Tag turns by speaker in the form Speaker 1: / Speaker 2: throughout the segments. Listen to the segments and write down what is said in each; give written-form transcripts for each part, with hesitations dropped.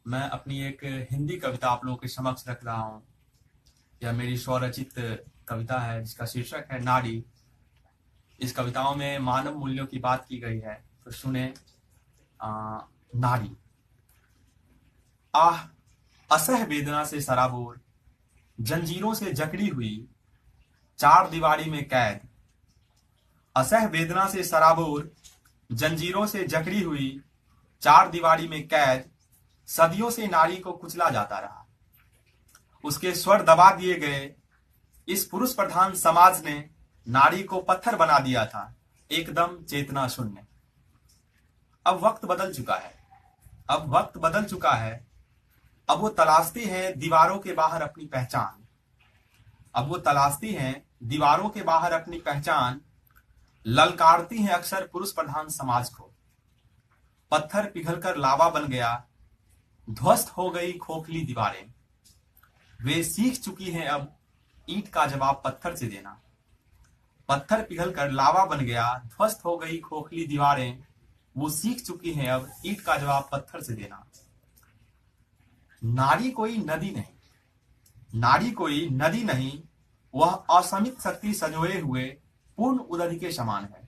Speaker 1: मैं अपनी एक हिंदी कविता आप लोगों के समक्ष रख रहा हूँ। यह मेरी स्वरचित कविता है जिसका शीर्षक है नारी। इस कविताओं में मानव मूल्यों की बात की गई है, तो सुने। नारी। आह, असह वेदना से सराबोर, जंजीरों से जकड़ी हुई, चार दीवारी में कैद। असह वेदना से सराबोर, जंजीरों से जकड़ी हुई, चार दीवारी में कैद। सदियों से नारी को कुचला जाता रहा, उसके स्वर दबा दिए गए। इस पुरुष प्रधान समाज ने नारी को पत्थर बना दिया था, एकदम चेतना शून्य। अब वक्त बदल चुका है, अब वक्त बदल चुका है। अब वो तलाशती है दीवारों के बाहर अपनी पहचान। अब वो तलाशती हैं दीवारों के बाहर अपनी पहचान। ललकारती हैं अक्सर पुरुष प्रधान समाज को। पत्थर पिघलकर लावा बन गया, ध्वस्त हो गई खोखली दीवारें। वे सीख चुकी हैं अब ईंट का जवाब पत्थर से देना। पत्थर पिघलकर लावा बन गया, ध्वस्त हो गई खोखली दीवारें। वो सीख चुकी हैं अब ईंट का जवाब पत्थर से देना। नारी कोई नदी नहीं, नारी कोई नदी नहीं, वह असीमित शक्ति संजोए हुए पूर्ण उदधि के समान है।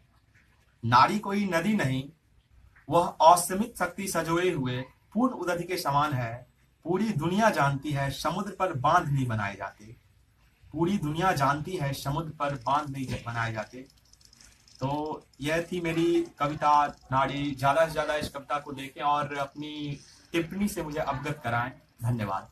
Speaker 1: नारी कोई नदी नहीं, वह असीमित शक्ति संजोए हुए पूर्ण उदधि के समान है। पूरी दुनिया जानती है समुद्र पर बांध नहीं बनाए जाते। पूरी दुनिया जानती है समुद्र पर बांध नहीं बनाए जाते। तो यह थी मेरी कविता नारी। ज्यादा से ज्यादा इस कविता को देखें और अपनी टिप्पणी से मुझे अवगत कराएं। धन्यवाद।